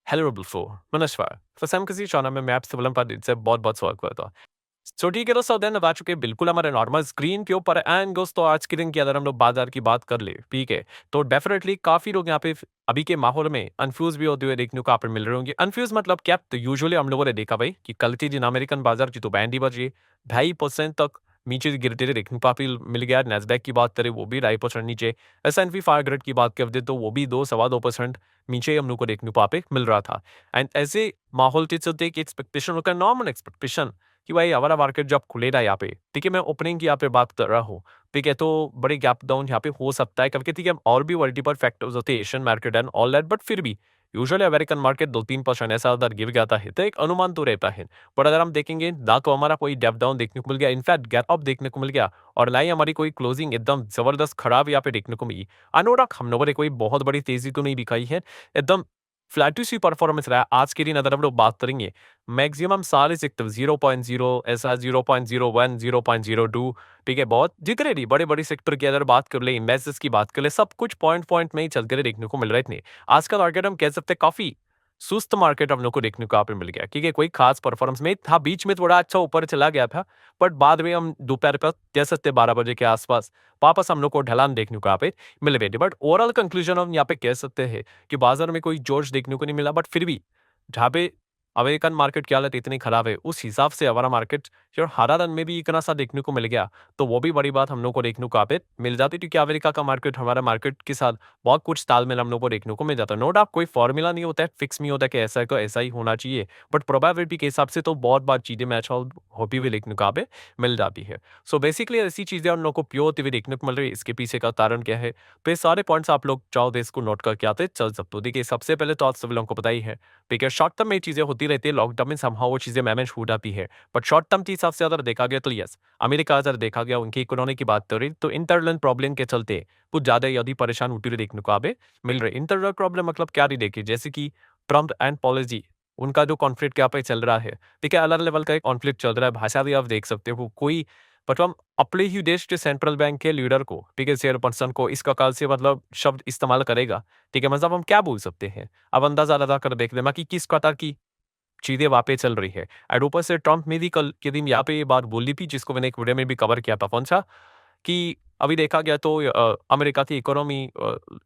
Hello बिल्फो नमस्कार। फसम किसी चौना में मैं आपसे विलंब से बहुत बहुत स्वागत करता हूँ। सो ठीक है दोस्तों, दिन आ चुके हैं बिल्कुल हमारे नॉर्मल स्क्रीन के ऊपर। एंड दोस्तों आज के दिन की अगर हम लोग बाजार की बात कर ले, ठीक है, तो डेफिनेटली काफी लोग यहाँ पे अभी के माहौल में अनफ्यूज भी होते हुए देखने को आप मिल रहे होंगे। अनफ्यूज मतलब क्या, तो यूजुअली हम लोगों ने देखा भाई कि कल के दिन अमेरिकन बाजार की तो बैंड ही बजी 2.5% तक नीचे गिरते हुए देखने को काफी मिल गया। नेस्डैक की बात करें वो भी 2.5% नीचे। S&P 500 की बात करते तो वो भी 2 सवा 2% नीचे हम लोग को देखने को वहाँ पे मिल रहा था। एंड ऐसे माहौल के चलते एक एक्सपेक्टेशन होता है, नॉर्मल एक्सपेक्टेशन, कि भाई हमारा मार्केट जब खुलेगा यहाँ पे, ठीक है, मैं ओपनिंग की यहाँ पे बात कर रहा हूँ, ठीक है, तो बड़े गैप डाउन यहाँ पे हो सकता है करके, ठीक है, और भी मल्टीपल फैक्टर्स होते हैं, Asian market and all that, but फिर भी यूजुअली अमेरिकन मार्केट 2-3% ऐसा अगर गिर जाता है तो एक अनुमान तो रहता है। पर अगर हम देखेंगे ना तो हमारा कोई गैप डाउन देखने को मिल गया, इनफैक्ट गैप अप देखने को मिल गया, और ना ही हमारी कोई क्लोजिंग एकदम जबरदस्त खराब यहाँ पे देखने को मिली। अनुराग हम लोगों ने कोई बहुत बड़ी तेजी तो नहीं दिखाई है, एकदम फ्लैटिश ही परफॉर्मेंस रहा है। आज के दिन अगर हम लोग बात करेंगे, मैक्सिमम सारे सेक्टर 0.0 ऐसा 0.01 0.02, ठीक है, बहुत दिख रहे नहीं। बड़े बड़े सेक्टर की अगर बात कर ले, इन्वेस्टर्स की बात कर ले, सब कुछ पॉइंट पॉइंट में ही चल कर देखने को मिल रहे थे। आज का मार्केट हम कह सकते हैं काफी सुस्त मार्केट हम लोग को देखने को यहाँ पे मिल गया, क्योंकि कोई खास परफॉर्मेंस में था, बीच में थोड़ा अच्छा ऊपर चला गया था, बट बाद में हम दोपहर पर कह सकते 12 बजे के आसपास वापस हम लोग को ढलान देखने को यहाँ पे मिल गई थी। बट ओवरऑल कंक्लूजन हम यहाँ पे कह सकते हैं कि बाजार में कोई जोश देखने को नहीं मिला, बट फिर भी जहाँ पे अमेरिकन मार्केट की हालत इतनी खराब है, उस हिसाब से हमारा मार्केट जो हरा रन में भी इतना सा देखने को मिल गया, तो वो भी बड़ी बात हम लोग को देखने को यहाँ पे मिल जाती, क्योंकि अमेरिका का मार्केट हमारा मार्केट के साथ बहुत कुछ तालमेल हम लोग को देखने को मिल जाता है। नो डाउट कोई फॉर्मूला नहीं होता है, फिक्स नहीं होता है कि ऐसा को ऐसा ही होना चाहिए, बट प्रोबेबिलिटी के हिसाब से तो बहुत बार चीजें मैच आउट होती हुई देखने को यहाँ पे मिल जाती है। सो बेसिकली ऐसी चीजें हम लोग को प्योर होती हुई देखने को मिल रही है। इसके पीछे का कारण क्या है, तो ये सारे पॉइंट्स आप लोग चाहो तो इसको नोट करके आते चल सकते हो। देखिए सबसे पहले तो आप सभी लोगों को पता ही है, ठीक है, शॉर्ट टर्म में चीजें होती रहती है, लॉन्ग टर्म में समहाउ वो चीजें मैनेज हो जाती है। बट शॉर्ट टर्म के हिसाब से अगर देखा गया तो यस, अमेरिका अगर देखा गया उनकी इकोनॉमी की बात करें तो इंटरनल प्रॉब्लम के चलते कुछ ज्यादा यदि परेशान होती हुई देखने को आगे मिल रही। इंटरनल प्रॉब्लम मतलब क्या नहीं, देखिए जैसे कि ट्रम्प एंड पॉलिसी, उनका जो कॉन्फ्लिक्ट यहाँ पे चल रहा है, ठीक है, अलग लेवल का एक कॉन्फ्लिक्ट चल रहा है। भाषा भी आप देख सकते हो कोई, मतलब अपने ही देश के सेंट्रल बैंक के लीडर को, ठीक है, चेयर पर्सन को इस प्रकार से मतलब शब्द इस्तेमाल करेगा, ठीक है, मतलब हम क्या बोल सकते हैं, अब अंदाजा लगा कर देख लेना कि किस प्रकार की चीजें वहाँ पे चल रही है। एंड ऊपर से ट्रम्प ने भी कल के दिन यहाँ पे ये बात बोली थी, जिसको मैंने एक वीडियो में भी कवर किया था। कौन सा, कि अभी देखा गया तो अमेरिका की इकोनॉमी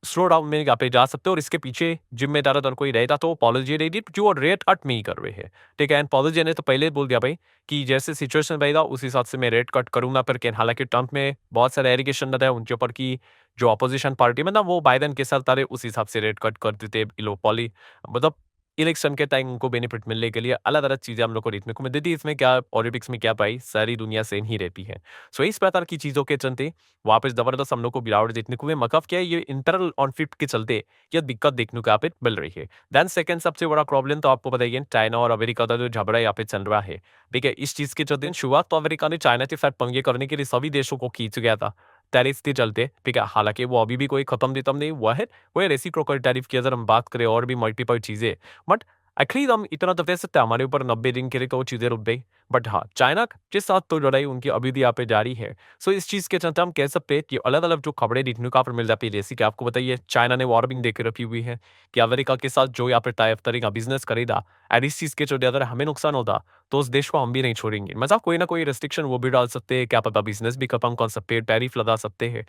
स्लो डाउन में यहाँ पे जा सकते हो, और इसके पीछे जिम्मेदार अगर कोई रहेगा तो पॉलिसी रहेगी जो रेट कट में ही कर रहे हैं, ठीक है। एंड पॉलिसी ने तो पहले ही बोल दिया भाई कि जैसे सिचुएशन रहेगा उस हिसाब से मैं रेट कट करूंगा करके। हालांकि ट्रम्प में बहुत सारे एलिगेशन रहता है उनके ऊपर की जो अपोजिशन पार्टी में ना, वो बाइडेन के साथ तारे उस हिसाब से रेट कट कर देते ये लोग पॉली, मतलब इलेक्शन के टाइम उनको बेनिफिट मिलने के लिए अलग अलग चीजें हम लोग को देखने को मिलती थी। इसमें क्या ओलंपिक्स में क्या पाई, सारी दुनिया सेम ही रहती है। सो इस प्रकार की चीजों के चलते वापस जबरदस्त हम लोग को गिरावट देखने को मिली। मतलब क्या है, ये इंटरनल कॉन्फ्लिक्ट के चलते ये दिक्कत देखने को यहाँ पे मिल रही है। देन सेकंड सबसे बड़ा प्रॉब्लम तो आपको बताइए, चाइना और अमेरिका का जो झगड़ा यहाँ पे चल रहा है, ठीक है, इस चीज के चलते शुरुआत तो अमेरिका ने चाइना के साथ पंगे करने के लिए सभी देशों को खींच गया था टैरिफ के चलते, ठीक है। हालांकि वो अभी भी कोई खत्म नहीं हुआ है, वो रेसिप्रोकल टैरिफ की अगर हम बात करें और भी मल्टीपल चीजें, बट एक्चुअली हम इतना तो कह सकते हैं हमारे ऊपर 90 दिन के लिए तो वो चीजें रुक गई। बट हाँ, चाइना के साथ तो लड़ाई उनकी अभी भी यहाँ पे जारी है। सो इस चीज के चलते हम कह सकते हैं कि अलग अलग जो खबरें देखने को यहाँ पर मिल जाती है, जैसे कि आपको बताइए चाइना ने वार्निंग देकर रखी हुई है कि अमेरिका के साथ जो यहाँ पर टाइप करेगा, बिजनेस करेगा, और इस चीज के चलते अगर हमें नुकसान होता तो उस देश को हम भी नहीं छोड़ेंगे। मतलब कोई ना कोई रेस्ट्रिक्शन वो भी डाल सकते हैं, क्या पता बिजनेस भी खत्म कर सकते हैं, टैरिफ लगा सकते हैं।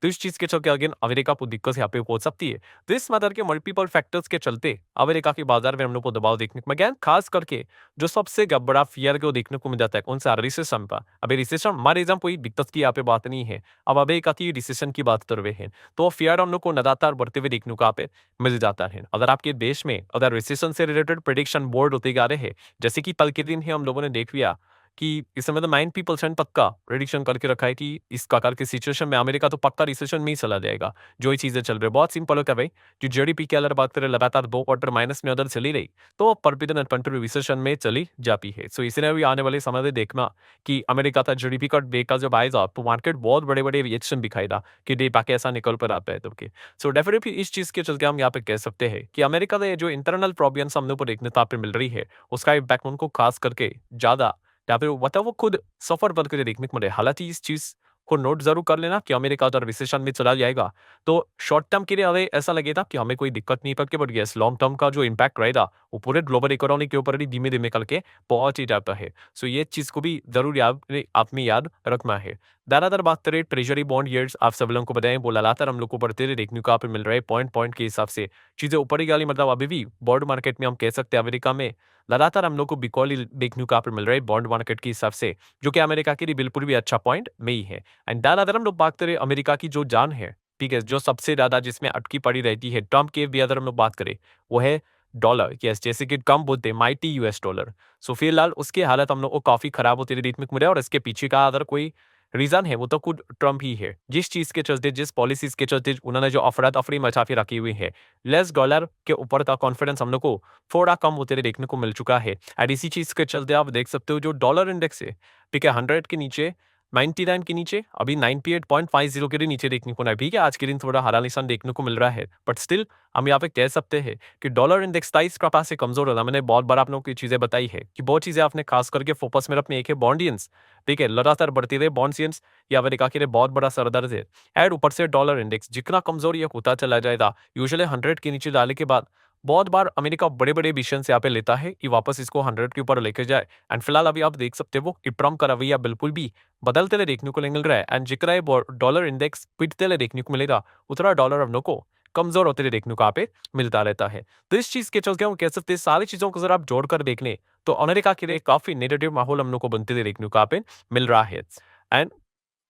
तो इस चीज के चलते अगेन अमेरिका को दिक्कत यहाँ पे हो सकती है। तो इस मदर के मल्टीपल फैक्टर्स के चलते अमेरिका के बाजार में हम लोग को दबाव देखने को अगेन खास करके जो सबसे बड़ा फियर को देखने को मिल जाता है कौन सा, रिसेशन का। अभी रिसेशन हमारे एग्जाम कोई दिक्कत की यहाँ पे बात नहीं है, अब अमेरिका की रिसेशन की बात कर रहे हैं, तो फियर हम लोग को लगातार बढ़ते हुए देखने को यहाँ पे मिल जाता है। अगर आपके देश में अगर रिसेशन से रिलेटेड प्रिडिक्शन बोर्ड होते जा रहे हैं, जैसे कि कल के दिन ही हम लोगों ने देख लिया कि इस समय तो 90% पक्का प्रेडिक्शन करके रखा है कि इस प्रकार की सिचुएशन में अमेरिका तो पक्का रिसेशन में ही चला जाएगा। जो ही चीजें चल रही है बहुत सिंपल होता है भाई, जो जीडीपी की अगर बात करें लगातार 2 क्वार्टर माइनस में अगर चली रही तो परबिदन कंट्री रिसेशन में चली जाती है। सो इसलिए भी आने वाले समय में देखना कि अमेरिका का जीडीपी का बेका जब आएगा तो मार्केट बहुत बड़े बड़े रिएक्शन दिखाएगा कि डे पाके ऐसा निकल पर आता है। तो सो डेफिनेटली इस चीज के चलते हम यहाँ पे कह सकते हैं कि अमेरिका का जो इंटरनल प्रॉब्लम्स हम लोग को देखने को मिल रही है, उसका इम्पैक्ट उनको खास करके ज्यादा या फिर मतलब वो खुद सफर बन कर देखने को मिले। हालांकि इस चीज को नोट ज़रूर कर लेना कि अमेरिका अगर रिसेशन में चला जाएगा, तो शॉर्ट टर्म के लिए हमें ऐसा लगेगा कि हमें कोई दिक्कत नहीं पड़ती, बट येस लॉन्ग टर्म का जो इम्पैक्ट रहेगा, वो पूरे ग्लोबल इकोनॉमी के ऊपर भी धीमे-धीमे करके पहुँच ही जाता है। सो ये चीज़ को भी ज़रूर आप में याद रखना है। ज़्यादातर बात करें ट्रेजरी बॉन्ड यील्ड्स, आप सब लोगों को बताएँ वो लगातार हम लोग को बढ़ते हुए देखने को यहाँ पे मिल रहे हैं पॉइंट के हिसाब से। चीज़ें ऊपर ही वाली मतलब अभी भी बॉन्ड मार्केट में हम कह सकते हैं अमेरिका में लगातार हम लोग को बिकॉल ही देखने को यहाँ पे मिल रहा है बॉन्ड मार्केट के हिसाब से, जो कि अमेरिका के लिए बिल्कुल भी अच्छा पॉइंट नहीं है। एंड ज़्यादातर हम लोग बात करें अमेरिका की जो जान है, ठीक है, जो सबसे ज़्यादा जिसमें अटकी पड़ी रहती है ट्रम्प के भी अगर हम लोग बात करें, वो है डॉलर। यस, जैसे कि ट्रम्प बोलते हैं माइटी यूएस डॉलर। सो फिलहाल उसकी हालत हम लोग को काफ़ी खराब होती हुई देखने को मिला है और इसके पीछे का अगर कोई रीज़न है वो तो खुद ट्रम्प ही है। जिस चीज़ के चलते, जिस पॉलिसीज़ के चलते उन्होंने जो अफरा-तफरी मचा के रखी हुई है, लेस डॉलर के ऊपर का कॉन्फिडेंस हम लोग को थोड़ा कम होते हुए देखने को मिल चुका है। एंड इसी चीज़ के चलते आप देख सकते हो जो डॉलर इंडेक्स है, ठीक है, 100 के नीचे, 99 के नीचे, अभी 98.50 के भी नीचे देखने को नहीं, ठीक है, आज के दिन थोड़ा हरा निशान देखने को मिल रहा है। बट स्टिल हम यहाँ पे कह सकते हैं कि डॉलर इंडेक्स 23 के पास से कमज़ोर होना, मैंने बहुत बार आप लोगों को ये चीज़ें बताई है कि बहुत चीज़ें आपने खास करके फोकस में अपने एक है बॉन्डियंस, ठीक है, लगातार बढ़ते हुए बॉन्ड्स या अमेरिका के लिए बहुत बड़ा सरदर्द है। एंड ऊपर से डॉलर इंडेक्स जितना कमज़ोर ये होता चला जाएगा, यूजुअली 100 के नीचे डालने के बाद बहुत बार अमेरिका बड़े-बड़े डिसीजंस यहाँ पे लेता है कि वापस इसको 100 के ऊपर लेके जाए। एंड फिलहाल अभी आप देख सकते हो कि ट्रम्प का रवैया बिल्कुल भी बदलते हुए देखने को मिल रहा है। एंड जितना ये डॉलर इंडेक्स पिटते हुए देखने को मिलेगा, उतना डॉलर हम लोग को कमजोर होते हुए देखने को यहाँ पे मिलता रहता है। तो इस चीज के चलते हम कह सकते हैं सारी चीजों को अगर आप जोड़कर देख लें, तो अमेरिका के लिए काफी नेगेटिव माहौल हम लोग को बनते हुए देखने को यहाँ पे मिल रहा है। एंड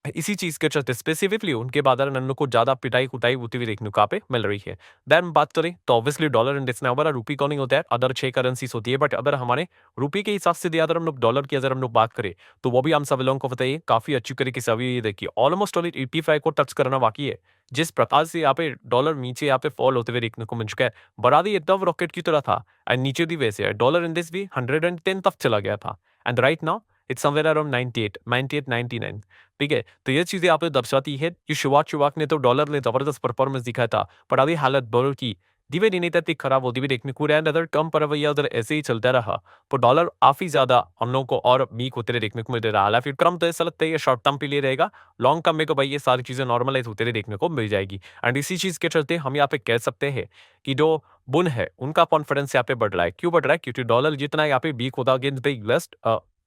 इसी चीज़ के चलते स्पेसिफिकली उनके बाद हम लोग को ज़्यादा पिटाई-कुटाई होती हुई देखने को यहाँ पे मिल रही है। देन बात करें तो ऑब्वियसली डॉलर इंडेक्स ना हमारा रूपी का नहीं होता है, अदर 6 करेंसीज़ होती है, बट अगर हमारे रूपी के हिसाब से अगर हम लोग डॉलर की अगर हम लोग बात करें, तो वो भी हम सब लोगों को पता है काफ़ी अच्छी तरीके से अभी ये देखिए ऑलमोस्ट ऑल 85 को टच करना बाकी है। जिस प्रकार से यहाँ पे डॉलर नीचे यहाँ पे फॉल होते हुए देखने को मिल चुका है, बड़ा ही एकदम रॉकेट की तरह था एंड नीचे भी वैसे है। डॉलर इंडेक्स भी 110 तक चला गया था and right now it's somewhere around 98, 99, ठीक है? तो ये चीज़ें यहाँ पे दर्शाती है कि शुरुआत ने तो डॉलर ने ज़बरदस्त परफॉर्मेंस दिखाया था, पर अभी हालत डॉलर की धीमे-धीमे तक खराब होती हुई देखने को रहा है। अगर ट्रम्प का रवैया अगर ऐसे ही चलता रहा, तो डॉलर काफ़ी ज़्यादा हम लोगों को और वीक होते हुए देखने को मिल रहा है। हालाँकि ट्रम्प तो ऐसा लगता है ये शॉर्ट टर्म के लिए रहेगा, लॉन्ग टर्म में तो भाई ये सारी चीज़ें नॉर्मलाइज़ होते हुए देखने को मिल जाएगी। एंड इसी चीज़ के चलते हम यहाँ पे कह सकते हैं कि जो बुन है, उनका कॉन्फिडेंस यहाँ पे बढ़ रहा है। क्यों बढ़ रहा है? क्योंकि डॉलर जितना यहाँ पे वीक होता अगेंस्ट द यूएस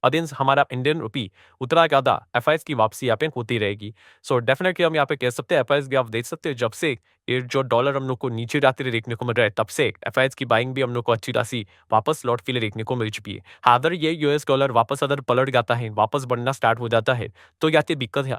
अगेंस्ट हमारा इंडियन रूपी, उतना ज़्यादा एफआईएस की वापसी यहाँ पे होती रहेगी। सो डेफिनेटली हम यहाँ पे कह सकते हैं एफआईएस भी आप देख सकते हैं जब से ये जो डॉलर हम लोग को नीचे जाते हुए देखने को मिल रहा है, तब से एफआईएस की बाइंग भी हम लोग को अच्छी खासी वापस लौट के लिए देखने को मिल चुकी है। हाँ, अगर ये यूएस डॉलर वापस अगर पलट जाता है, वापस बढ़ना स्टार्ट हो जाता है, तो यहाँ पे दिक्कत है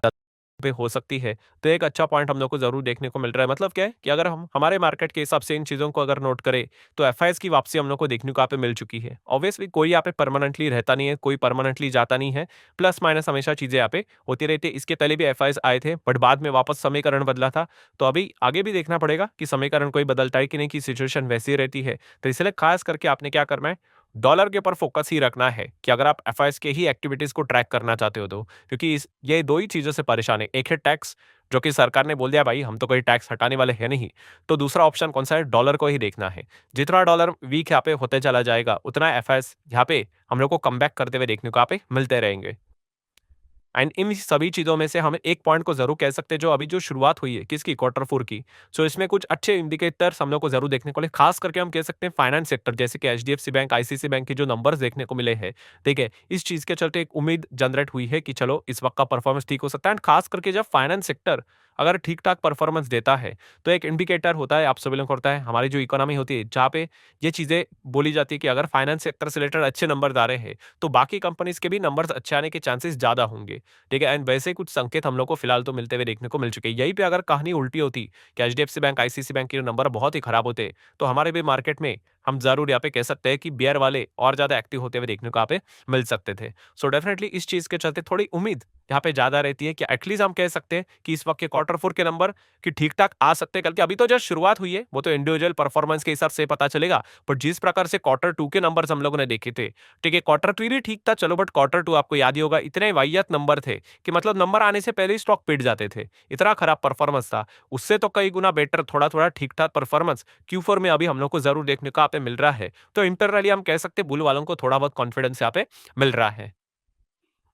पे हो सकती है। तो एक अच्छा पॉइंट हम लोग को ज़रूर देखने को मिल रहा है। मतलब क्या है कि अगर हम हमारे मार्केट के हिसाब से इन चीज़ों को अगर नोट करें, तो एफआईएस की वापसी हम लोग को देखने को यहाँ पे मिल चुकी है। ऑब्वियसली कोई यहाँ पे परमानेंटली रहता नहीं है, कोई परमानेंटली जाता नहीं है। प्लस माइनस हमेशा चीज़ें यहाँ पे होती रहती है। इसके पहले भी एफआईएस आए थे, बट बाद में वापस समीकरण बदला था। तो अभी आगे भी देखना पड़ेगा कि समीकरण कोई बदलता है कि नहीं, कि सिचुएशन वैसी ही रहती है। तो इसलिए खास करके आपने क्या करना है, डॉलर के ऊपर फोकस ही रखना है कि अगर आप एफआईएस के ही एक्टिविटीज़ को ट्रैक करना चाहते हो तो। क्योंकि ये 2 ही चीज़ों से परेशान है। एक है टैक्स, जो कि सरकार ने बोल दिया भाई हम तो कोई टैक्स हटाने वाले हैं नहीं। तो दूसरा ऑप्शन कौन-सा है? डॉलर को ही देखना है। जितना डॉलर वीक यहाँ पे होते चला जाएगा, उतना एफआईएस यहाँ पे हम लोग को कमबैक करते हुए देखने को यहाँ पे मिलते रहेंगे। एंड इन सभी चीज़ों में से हम एक पॉइंट को ज़रूर कह सकते हैं, जो अभी जो शुरुआत हुई है किसकी, क्वार्टर 4 की। सो इसमें कुछ अच्छे इंडिकेटर्स हम लोग को ज़रूर देखने को मिले, खास करके हम कह सकते हैं फाइनेंस सेक्टर, जैसे कि एचडीएफसी बैंक, आईसीआईसीआई बैंक के जो नंबर्स देखने को मिले हैं, ठीक है, इस चीज़ के चलते एक उम्मीद जनरेट हुई है कि चलो इस वक्त का परफॉर्मेंस ठीक हो सकता है। एंड खास करके जब फाइनेंस सेक्टर अगर ठीक ठाक परफॉर्मेंस देता है, तो एक इंडिकेटर होता है, आप सभी लोगों को होता है, हमारी जो इकोनॉमी होती है, जहाँ पे ये चीज़ें बोली जाती है कि अगर फाइनेंस सेक्टर से रिलेटेड अच्छे नंबर आ रहे हैं, तो बाकी कंपनीज के भी नंबर्स अच्छे आने के चांसेस ज़्यादा होंगे, ठीक है। एंड वैसे कुछ संकेत हम लोग को फिलहाल तो मिलते हुए देखने को मिल चुके हैं। यहीं पे अगर कहानी उल्टी होती कि एचडीएफसी बैंक, आईसीआईसीआई बैंक के नंबर बहुत ही खराब होते, तो हमारे भी मार्केट में हम जरूर यहाँ पे कह सकते हैं कि बियर वाले और ज्यादा एक्टिव होते हुए देखने को यहाँ पे मिल सकते थे। सो डेफिनेटली इस चीज के चलते थोड़ी उम्मीद यहाँ पे ज्यादा रहती है कि एटलीस्ट हम कह सकते हैं कि इस वक्त के क्वार्टर 4 के नंबर कि ठीक ठाक आ सकते हैं। बल्कि अभी तो जस्ट शुरुआत हुई है, वो तो इंडिविजुअल परफॉर्मेंस के हिसाब से पता चलेगा। बट जिस प्रकार से क्वार्टर 2 के नंबर्स हम लोगों ने देखे थे, ठीक है, क्वार्टर 3 भी ठीक था चलो, बट क्वार्टर 2 आपको याद ही होगा इतने वाहियात नंबर थे कि मतलब नंबर आने से पहले ही स्टॉक पिट जाते थे, इतना खराब परफॉर्मेंस था। उससे तो कई गुना बेटर थोड़ा थोड़ा ठीक ठाक परफॉर्मेंस Q4 में अभी हम लोग को जरूर देखने को यहाँ पे मिल रहा है। तो इंटरनली हम कह सकते हैं बुल वालों को थोड़ा बहुत कॉन्फिडेंस यहाँ पे मिल रहा है।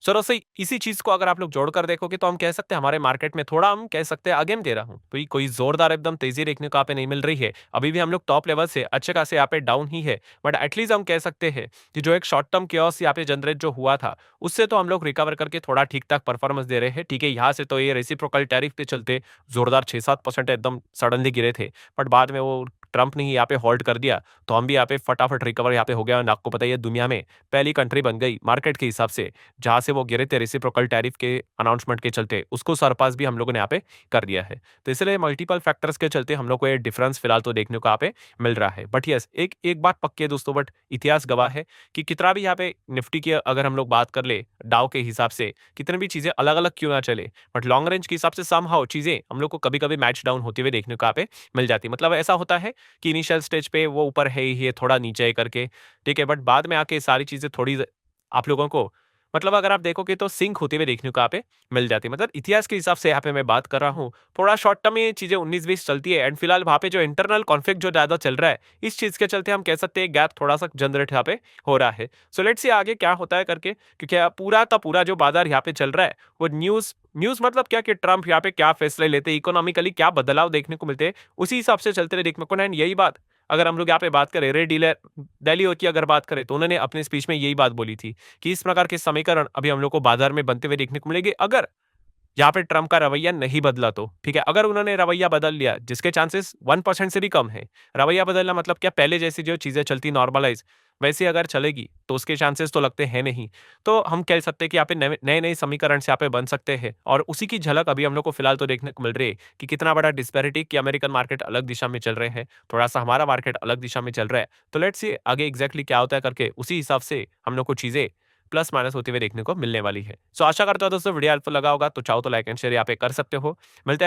सो दोस्तों इसी चीज़ को अगर आप लोग जोड़कर देखोगे तो हम कह सकते हैं हमारे मार्केट में थोड़ा हम कह सकते हैं अगेन दे रहा हूँ। कोई ज़ोरदार एकदम तेज़ी देखने को यहाँ पे नहीं मिल रही है। अभी भी हम लोग टॉप लेवल से अच्छे खासे यहाँ पे डाउन ही है। बट एटलीस्ट हम कह सकते हैं कि जो एक शॉर्ट टर्म chaos यहाँ पे जनरेट जो हुआ था, उससे तो हम लोग रिकवर करके थोड़ा ठीक-ठाक परफॉर्मेंस दे रहे हैं। ठीक है, यहाँ से तो ये रेसिप्रोकल टैरिफ के चलते ज़ोरदार 6-7% एकदम सडनली गिरे थे। बट बाद में वो ट्रंप ने ही यहाँ पे होल्ड कर दिया, तो हम भी यहाँ पे फटाफट रिकवर यहाँ पे हो गया। और आपको पता ही है दुनिया में पहली कंट्री बन गई मार्केट के हिसाब से जहाँ से वो गिरे थे रेसिप्रोकल टैरिफ के अनाउंसमेंट के चलते, उसको सरपास भी हम लोगों ने यहाँ पे कर दिया है। तो इसलिए मल्टीपल फैक्टर्स के चलते हम लोग को ये डिफरेंस फिलहाल तो देखने को यहाँ पे मिल रहा है। बट यस, एक एक बात पक्की है दोस्तों, बट इतिहास गवाह है कि कितना भी यहाँ पे निफ्टी की अगर हम लोग बात कर ले डाउ के हिसाब से, कितनी भी चीजें अलग अलग क्यों ना चले, बट लॉन्ग रेंज के हिसाब से समहाउ चीजें हम लोग को कभी कभी मैच डाउन होते हुए देखने को यहाँ पे मिल जाती है। मतलब ऐसा होता है कि इनिशियल स्टेज पे वो ऊपर है ही है, थोड़ा नीचे है करके, ठीक है, बट बाद में आके सारी चीजें थोड़ी आप लोगों को मतलब अगर आप देखोगे तो सिंक होते हुए देखने को यहाँ पे मिल जाती है। मतलब इतिहास के हिसाब से यहाँ पे मैं बात कर रहा हूँ। थोड़ा शॉर्ट टर्म में चीजें 19-20 चलती है एंड फिलहाल वहाँ पे जो इंटरनल कॉन्फ्लिक्ट जो ज्यादा चल रहा है, इस चीज के चलते हम कह सकते हैं गैप थोड़ा सा जनरेट यहाँ पे हो रहा है। सो लेट्स सी आगे क्या होता है करके, क्योंकि पूरा का पूरा जो बाजार यहाँ पे चल रहा है वो न्यूज न्यूज मतलब क्या कि ट्रंप यहाँ पे क्या फैसले लेते हैं, इकोनॉमिकली क्या बदलाव देखने को मिलते हैं, उसी हिसाब से चलते रहे देखने को। एंड यही बात अगर हम लोग यहाँ पे बात करें रे डीलर दिल्ली की अगर बात करें तो उन्होंने अपने स्पीच में यही बात बोली थी कि इस प्रकार के समीकरण अभी हम लोग को बाजार में बनते हुए देखने को मिलेंगे अगर यहाँ पे ट्रंप का रवैया नहीं बदला तो। ठीक है, अगर उन्होंने रवैया बदल लिया, जिसके चांसेस 1% से भी कम है, रवैया बदलना मतलब क्या पहले जैसी जो चीजें चलती नॉर्मलाइज वैसे अगर चलेगी तो उसके चांसेस तो लगते हैं नहीं। तो हम कह सकते हैं कि यहाँ पे नए नए समीकरण से यहाँ पे बन सकते हैं और उसी की झलक अभी हम लोग को फिलहाल तो देखने को मिल रही है कि कितना बड़ा डिस्पैरिटी कि अमेरिकन मार्केट अलग दिशा में चल रहे हैं, थोड़ा सा हमारा मार्केट अलग दिशा में चल रहा है। तो लेट्स सी आगे एग्जैक्टली क्या होता है करके उसी हिसाब से हम लोग को चीजें प्लस माइनस होते हुए देखने को मिलने वाली है। सो आशा करता हूं दोस्तों वीडियो हेल्पफुल लगा होगा, तो चाहो तो लाइक एंड शेयर यहाँ पे कर सकते हो। मिलते हैं